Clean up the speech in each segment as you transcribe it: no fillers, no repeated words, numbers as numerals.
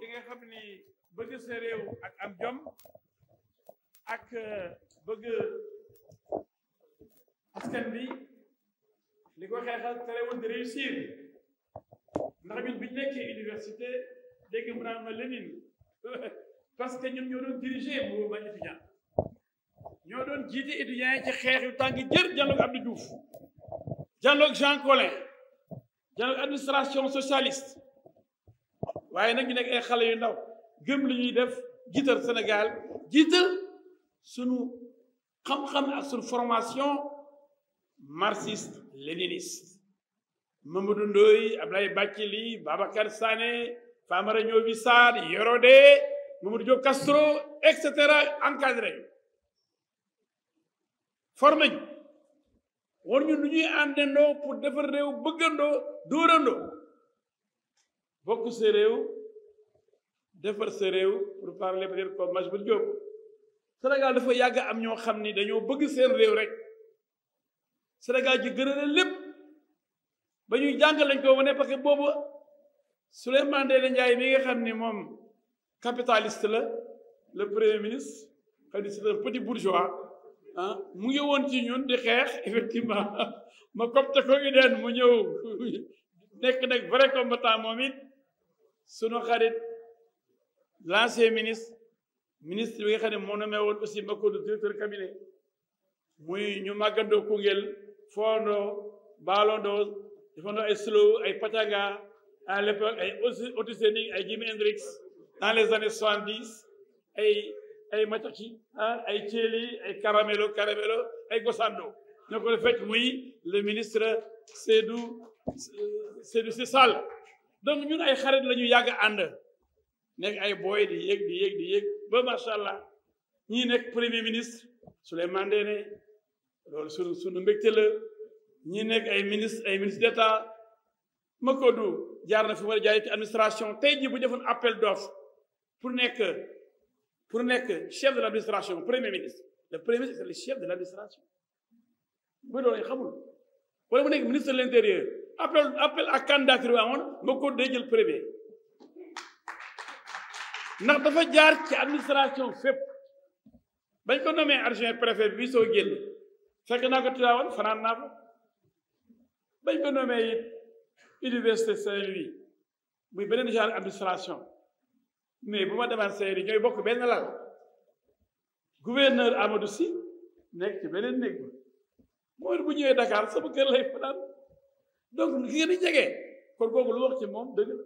li nga xam ni bëgg sa réew ak am jom ak bëgg askan bi li ko xeexal terewul di réussir ndax ñun bi ñu nekkee université dégg mu naan ma Lénine parce que ñun ñoo doon diriger mouvement étudiant ñoo doon jiite étudiants yi ci xeex yu tàng jër jàlloog Abdou Diouf jàlloog Jean Collin jàlloog administration socialiste waaye nag ñu nekk ay xale yu ndaw gëm li ñuy def jiital Sénégal jiital sunu xam-xam ak sunu formation marxiste léniniste Mamadou Ndoye Ablaye Bathily Babacar Sané Famara Ndiobi Sarr Yorodé Mamadou Diop Castro et cetera encadré formé ñu war ñu nu ñuy àndandoo pour defar réew bëggandoo dóorandoo bokk sa réew defar sa réew pour parler peut-être comme Majhemout Diop Sénégal dafa yàgg am ñoo xam ni dañoo bëgg seen réew rek Sénégal ji gën a lépp ba ñuy jàng lañ ko wane parce que boobu Souleymane Ndéné Ndiaye mi nga xam ni moom capitaliste la le premier ministre xam ni c'est un petit bourgeois ah mu ngi woon ci ñun di xeex effectivement ma copte ko ideen mu ñëw nekk nag vrai combattant moom it sunu xarit l'ancien ministre bi nga xam ne moo nommé woon aussi Makodou directeur cabinet muy ñu màggandoo Koungheul foondoo baalondoo defandoo ay slow ay pachanga à l'époque ay Otis Redding ay Jimi Hendrix dans les années 70 ay Mataki ay Thiely ay Caramelo ay Gossando ñoo ko fekk muy le ministre Seydou Sy Sall donc ñun ay xarit la ñu yàgg ànd nekk ay booy di yéeg ba macha allah ñii nekk premier ministre Souleymane Ndéné loolu sunu mbégte la ñii nekk ay ministre d'état Makodou jaar na fi war a jaar ci administration tey jii bu defoon appel d'offre pour nekk chef de l'administration premier ministre le premier ministre c'est le chef de l'administration bu doon xamul wala mu nekk ministre de l'intérieur appel à candidature amoon Makodou day jël premier ndax dafa jaar ci administration fépp bañ ko nommé adjoint préfet bi soo génn fekk naa ko Tivaouane fanaan naa fa bañ ko nommé it université Saint-Louis muy beneen genre administration mais bu ma demaan Saint-Louis ñooy bokk benn lal gouverneur Amadou Sy nekk ci beneen néeg bi mooy bu ñëwee Dakar sama kër lay fanaan donc ki ngeen di jege kon kooku lu wax ci moom dëgg la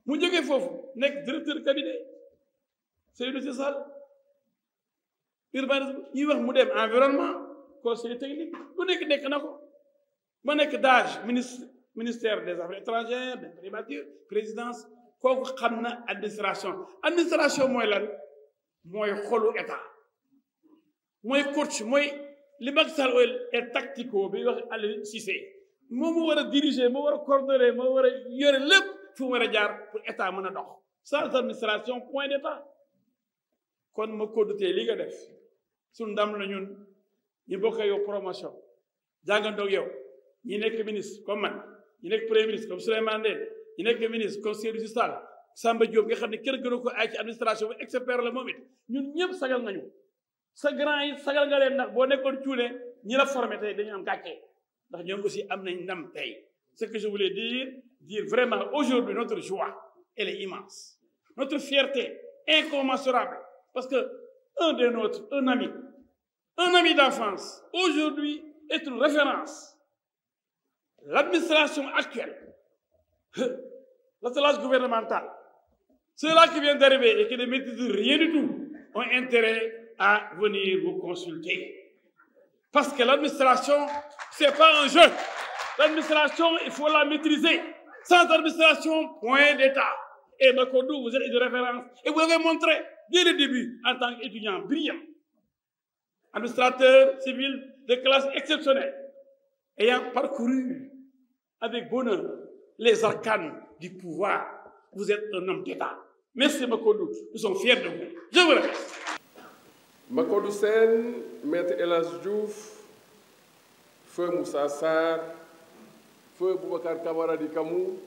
mu jógee foofu nekk directeur cabinet Seydou Sy Sall urbanisme ñuy wax mu dem environnement conseiller technique lu nekk na ko ma nekk DAGE ministère des affaires étrangères des primatures présidence kooku xam na administration mooy lan mooy xolu état mooy coach mooy li Macky Sall est tactico bi wax Aliou Cissé moo war a diriger moo war a coordonner moo war a yore lépp fu mu war a jaar pour état mën a dox sans administration point d'état kon ma kodutee li nga def suñu ndam la ñun ñu bokk yow promotion jàngandoog yow ñi nekk ministre comme man ñi nekk premier ministre comme Souleymane Ndéné ñi nekk ministre comme Seydou Sy Sall Samba Diop nga xam ne kër gënu ko ay ci administration bi expert la moom it ñun ñëpp sagal nañu sa grand yi sagal nga leen ndax boo nekkoon cuune ñi la formé tey dañu am gàcce ndax ñoom aussi am nañ ndam tey ce que je voulais dire vraiment aujourd'hui notre joie elle est immense notre fierté incommensurable parce que un des nôtres un ami d'enfance aujourd'hui est une référence l'administration actuelle l'attelage gouvernemental ceux-là qui viennent d'arriver et qui ne maîtrisent rien du tout ont intérêt à venir vous consulter parce que l'administration c'est pas un jeu. L'administration, il faut la maîtriser. Sans administration, point d'état. Et Makodou, vous êtes une référence. Et vous avez montré, dès le début, en tant qu'étudiant brillant, administrateur civil de classe exceptionnelle, ayant parcouru avec bonheur les arcanes du pouvoir, vous êtes un homme d'état. Merci Makodou, nous sommes fiers de vous. Je vous remercie. Makodou Sène, Maître El Hadji Diouf, Feu Moussa Sarr, Feu Boubacar Camara Di Camou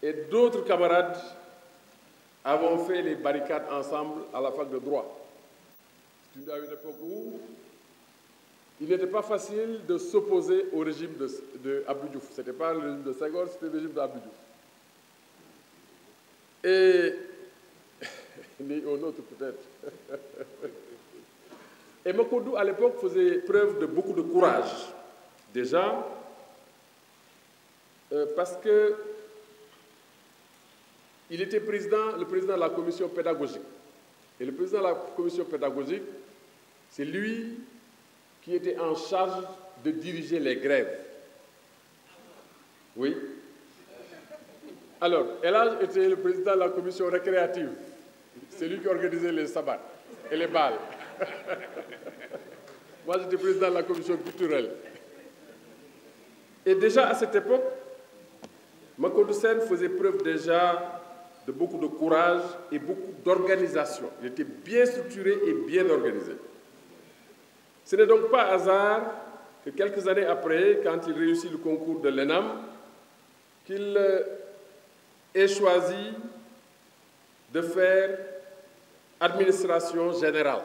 et d'autres camarades avons fait les barricades ensemble à la fac de droit. C'est à une époque où il n'était pas facile de s'opposer au régime de Abdou Diouf. Ce n'était pas le régime de Senghor, c'était le régime d'Abdou Diouf. Et ni un autre peut-être. Et Makodou, à l'époque, faisait preuve de beaucoup de courage. Déjà, parce que il était le président de la commission pédagogique. Et le président de la commission pédagogique, c'est lui qui était en charge de diriger les grèves. Oui. Alors, El Hadj était le président de la commission récréative. C'est lui qui organisait les sabbats et les bals. Moi, j'étais président de la commission culturelle. Et déjà, à cette époque, Makodou Sène faisait preuve déjà de beaucoup de courage et beaucoup d'organisation. Il était bien structuré et bien organisé. Ce n'est donc pas hasard que quelques années après, quand il réussit le concours de l'ENAM, qu'il ait choisi de faire administration générale.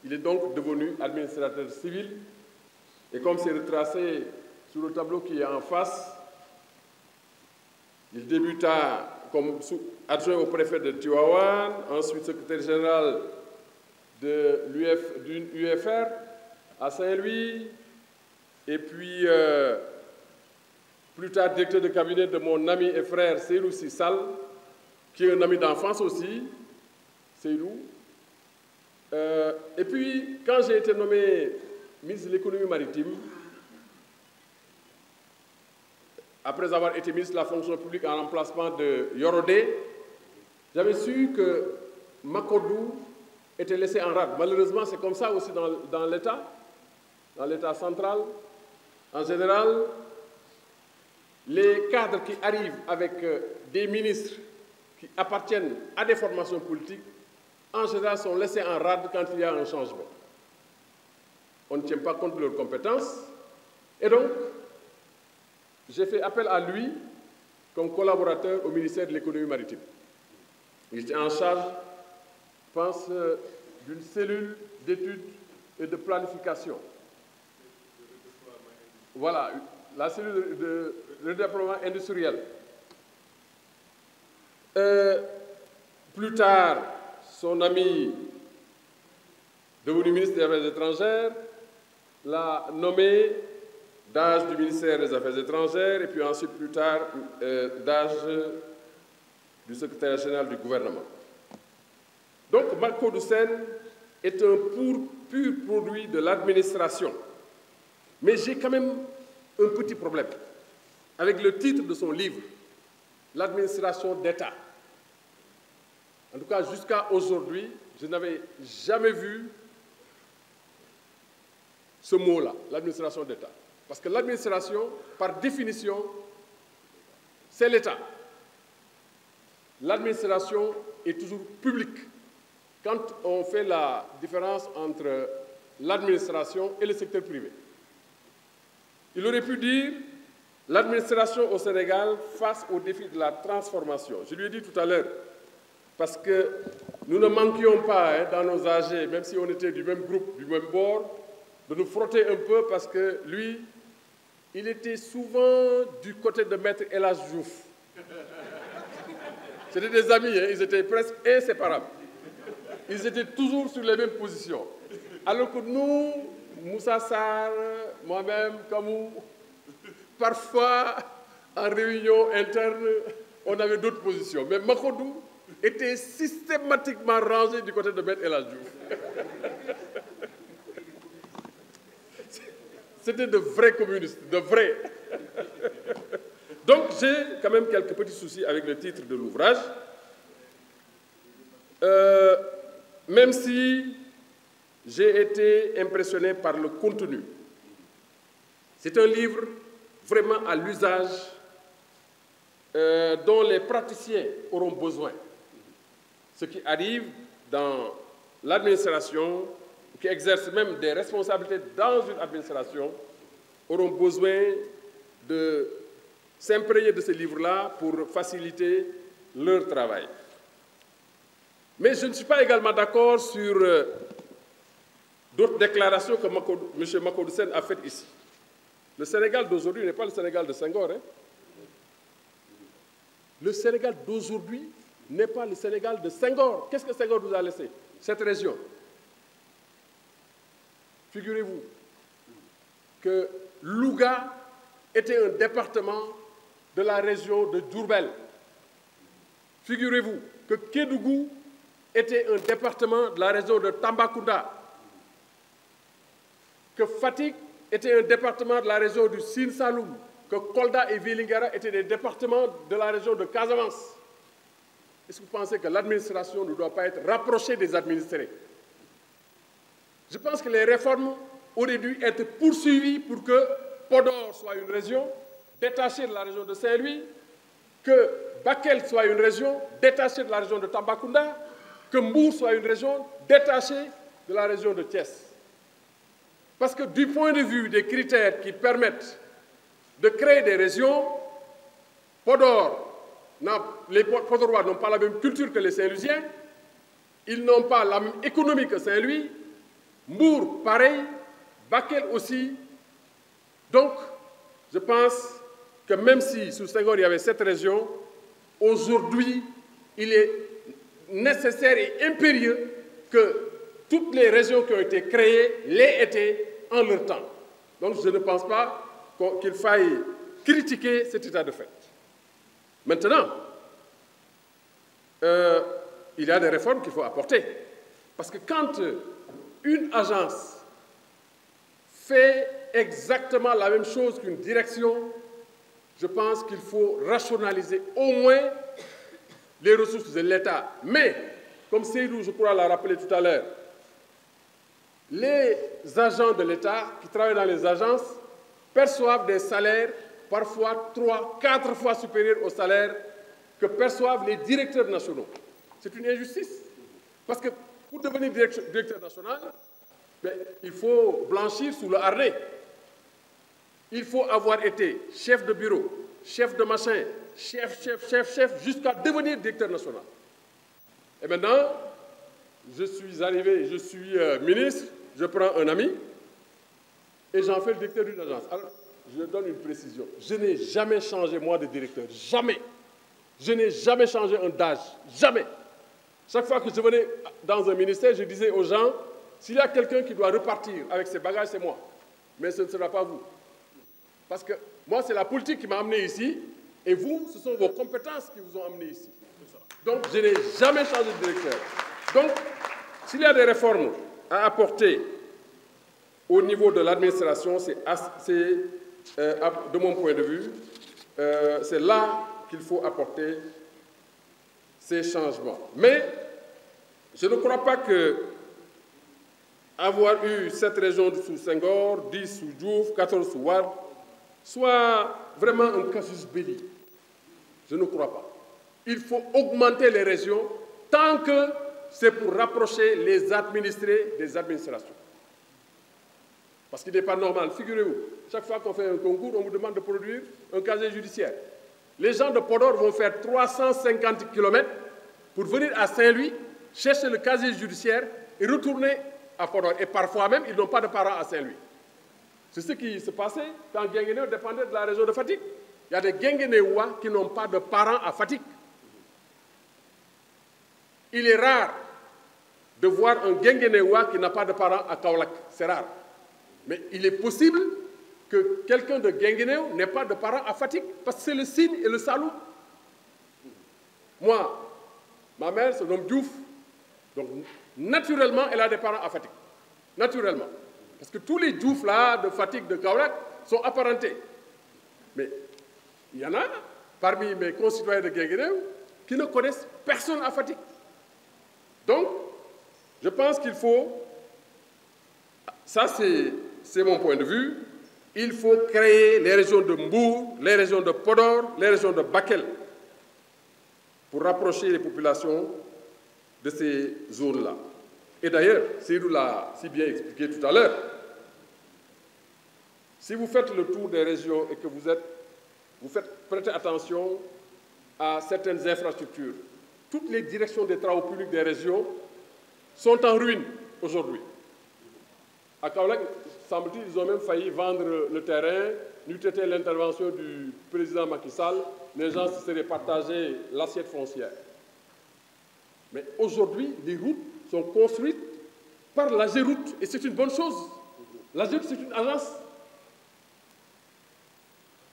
Il est donc devenu administrateur civil. Et comme c'est retracé sur le tableau qui est en face, il débuta comme adjoint au préfet de Tivaouane, ensuite secrétaire général de l'UFR à Saint-Louis, et puis plus tard directeur de cabinet de mon ami et frère Seydou Sissal, qui est un ami d'enfance aussi, Seydou. Et puis, quand j'ai été nommé ministre de l'économie maritime, après avoir été ministre de la fonction publique en remplacement de Yorodé, j'avais su que Makodou était laissé en rade. Malheureusement, c'est comme ça aussi dans l'État central. En général, les cadres qui arrivent avec des ministres qui appartiennent à des formations politiques, en général, sont laissés en rade quand il y a un changement. On ne tient pas compte de leurs compétences. Et donc, j'ai fait appel à lui comme collaborateur au ministère de l'économie maritime. Il était en charge, je pense, d'une cellule d'études et de planification. Voilà, la cellule de redéploiement industriel. Plus tard, son ami, devenu ministre des Affaires étrangères, l'a nommé DAGE du ministère des Affaires étrangères et puis ensuite, plus tard, DAGE du secrétaire général du gouvernement. Donc, Makodou Sène est un pur produit de l'administration. Mais j'ai quand même un petit problème avec le titre de son livre, L'administration d'État. En tout cas, jusqu'à aujourd'hui, je n'avais jamais vu ce mot-là, l'administration d'État. Parce que l'administration, par définition, c'est l'État. L'administration est toujours publique. Quand on fait la différence entre l'administration et le secteur privé. Il aurait pu dire l'administration au Sénégal face au défi de la transformation. Je lui ai dit tout à l'heure, parce que nous ne manquions pas dans nos AG, même si on était du même groupe, du même bord, de nous frotter un peu parce que lui, il était souvent du côté de Maître El Hadj Diouf. C'était des amis, ils étaient presque inséparables. Ils étaient toujours sur les mêmes positions. Alors que nous, Moussa Sarr, moi-même, Kamou, parfois, en réunion interne, on avait d'autres positions. Mais Makodou était systématiquement rangé du côté de Maître El Hadj Diouf. C'était de vrais communistes, de vrais. Donc, j'ai quand même quelques petits soucis avec le titre de l'ouvrage. Même si j'ai été impressionné par le contenu. C'est un livre vraiment à l'usage dont les praticiens auront besoin. Ceux qui arrivent dans l'administration, qui exercent même des responsabilités dans une administration, auront besoin de s'imprégner de ce livre-là pour faciliter leur travail. Mais je ne suis pas également d'accord sur d'autres déclarations que M. Makodou Sène a faites ici. Le Sénégal d'aujourd'hui n'est pas le Sénégal de Senghor. Hein? Le Sénégal d'aujourd'hui n'est pas le Sénégal de Senghor. Qu'est-ce que Senghor nous a laissé? Cette région. Figurez-vous que Louga était un département de la région de Diourbel. Figurez-vous que Kédougou était un département de la région de Tambacounda. Que Fatick était un département de la région du Sine Saloum. Que Kolda et Vélingara étaient des départements de la région de Casamance. Est-ce que vous pensez que l'administration ne doit pas être rapprochée des administrés? Je pense que les réformes auraient dû être poursuivies pour que Podor soit une région détachée de la région de Saint-Louis, que Bakel soit une région détachée de la région de Tambacounda, que Mbour soit une région détachée de la région de Thiès. Parce que du point de vue des critères qui permettent de créer des régions, les Podorois n'ont pas la même culture que les Saint-Louisiens, ils n'ont pas la même économie que Saint-Louis, Mbour, pareil, Bakel aussi. Donc, je pense que même si sous Senghor il y avait cette région, aujourd'hui, il est nécessaire et impérieux que toutes les régions qui ont été créées l'aient été en leur temps. Donc, je ne pense pas qu'il faille critiquer cet état de fait. Maintenant, il y a des réformes qu'il faut apporter. Parce que quand une agence fait exactement la même chose qu'une direction, je pense qu'il faut rationaliser au moins les ressources de l'État. Mais, comme Seydou, je crois, l'a rappelé tout à l'heure, les agents de l'État qui travaillent dans les agences perçoivent des salaires parfois 3, 4 fois supérieurs aux salaires que perçoivent les directeurs nationaux. C'est une injustice. Parce que pour devenir directeur national, il faut blanchir sous le harnais. Il faut avoir été chef de bureau, chef de machin, chef, jusqu'à devenir directeur national. Et maintenant, je suis arrivé, je suis ministre, je prends un ami et j'en fais le directeur d'une agence. Alors, je donne une précision. Je n'ai jamais changé, moi, de directeur. Jamais. Je n'ai jamais changé un DAGE. Jamais. Chaque fois que je venais dans un ministère, je disais aux gens, s'il y a quelqu'un qui doit repartir avec ses bagages, c'est moi. Mais ce ne sera pas vous. Parce que moi, c'est la politique qui m'a amené ici, et vous, ce sont vos compétences qui vous ont amené ici. Donc, je n'ai jamais changé de directeur. Donc, s'il y a des réformes à apporter au niveau de l'administration, de mon point de vue, c'est là qu'il faut apporter ces changements. Mais je ne crois pas que avoir eu 7 régions sous Senghor, 10 sous Diouf, 14 sous Wade, soit vraiment un casus belli. Je ne crois pas. Il faut augmenter les régions tant que c'est pour rapprocher les administrés des administrations. Parce qu'il n'est pas normal. Figurez-vous, chaque fois qu'on fait un concours, on vous demande de produire un casier judiciaire. Les gens de Podor vont faire 350 km pour venir à Saint-Louis, chercher le casier judiciaire et retourner à Podor. Et parfois même, ils n'ont pas de parents à Saint-Louis. C'est ce qui se passait quand Guinguinéo dépendait de la région de Fatick. Il y a des Guinguinéois qui n'ont pas de parents à Fatick. Il est rare de voir un Guinguinéois qui n'a pas de parents à Kaolack. C'est rare. Mais il est possible que quelqu'un de Guinguinéo n'ait pas de parents à Fatick, parce que c'est le Sine et le Saloum. Moi, ma mère se nomme Diouf, donc naturellement, elle a des parents à Fatick. Naturellement. Parce que tous les Diouf là, de Fatick, de Kaolack, sont apparentés. Mais il y en a, parmi mes concitoyens de Guinguinéo, qui ne connaissent personne à Fatick. Donc, je pense qu'il faut, ça c'est mon point de vue, il faut créer les régions de Mbour, les régions de Podor, les régions de Bakel, pour rapprocher les populations de ces zones-là. Et d'ailleurs, Seydou l'a si bien expliqué tout à l'heure, si vous faites le tour des régions et que vous êtes vous prêtez attention à certaines infrastructures. Toutes les directions des travaux publics des régions sont en ruine aujourd'hui. À Kaolack, semble-t-il, ils ont même failli vendre le terrain. N'eût été l'intervention du président Macky Sall, les gens se seraient partagés l'assiette foncière. Mais aujourd'hui, les routes sont construites par l'AGEROUTE, et c'est une bonne chose. L'AGEROUTE, c'est une agence.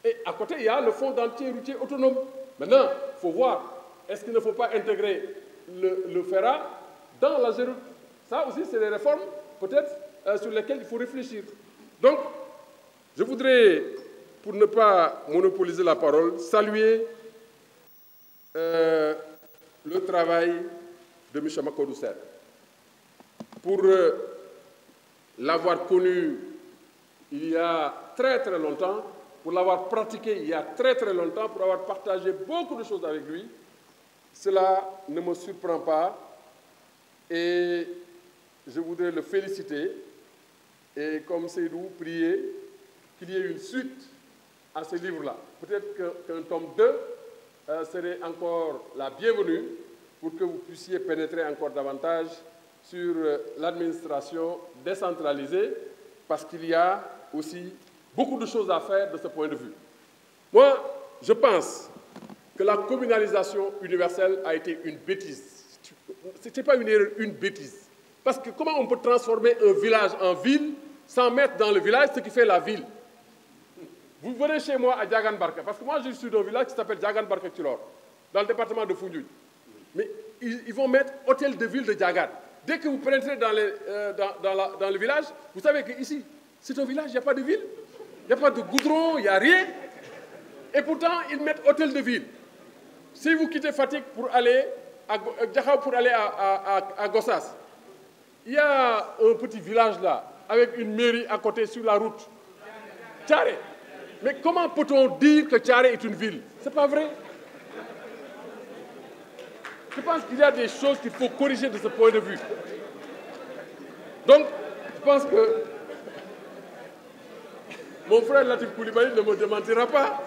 Et à côté, il y a le fonds d'entretien routier autonome. Maintenant, il faut voir, est-ce qu'il ne faut pas intégrer le FERA dans l'AGEROUTE? Ça aussi, c'est des réformes, peut-être, sur lesquelles il faut réfléchir. Donc, je voudrais, pour ne pas monopoliser la parole, saluer le travail de M. Macodou Serre. Pour l'avoir connu il y a très très longtemps, pour l'avoir pratiqué il y a très très longtemps, pour avoir partagé beaucoup de choses avec lui, cela ne me surprend pas et je voudrais le féliciter et comme Seydou, prier qu'il y ait une suite à ce livre-là. Peut-être qu'un tome 2 serait encore la bienvenue pour que vous puissiez pénétrer encore davantage sur l'administration décentralisée, parce qu'il y a aussi beaucoup de choses à faire de ce point de vue. Moi, je pense que la communalisation universelle a été une bêtise. Ce n'était pas une erreur, une bêtise. Parce que comment on peut transformer un village en ville sans mettre dans le village ce qui fait la ville? Vous venez chez moi à Diagane Barka, parce que moi je suis dans un village qui s'appelle Diagane Barka Tulor, dans le département de Foundiougne. Mais ils vont mettre hôtel de ville de Diagane. Dès que vous pénétrez dans le village, vous savez qu'ici, c'est un village, il n'y a pas de ville, il n'y a pas de goudron, il n'y a rien. Et pourtant, ils mettent hôtel de ville. Si vous quittez Fatick pour aller à Gossas, il y a un petit village là, avec une mairie à côté sur la route. Thiaré. Mais comment peut-on dire que Thiaré est une ville? Ce n'est pas vrai. Je pense qu'il y a des choses qu'il faut corriger de ce point de vue. Donc, je pense que mon frère Latif Coulibaly ne me démentira pas.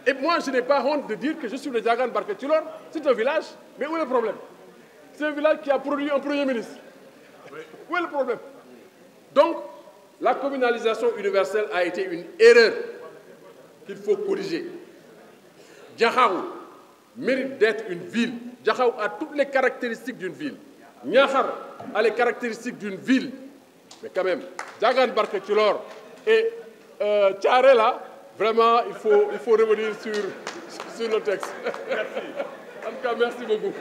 Et moi, je n'ai pas honte de dire que je suis le Diagane Barka Tulor. C'est un village, mais où est le problème? C'est un village qui a produit un Premier ministre. Où est le problème? Donc, la communalisation universelle a été une erreur qu'il faut corriger. Diakhao mérite d'être une ville. Diakhao a toutes les caractéristiques d'une ville. Niakhar a les caractéristiques d'une ville. Mais quand même, Diagane Barka Tulor et Thiaré là, vraiment, il faut revenir sur le texte. Merci. En tout cas, merci beaucoup.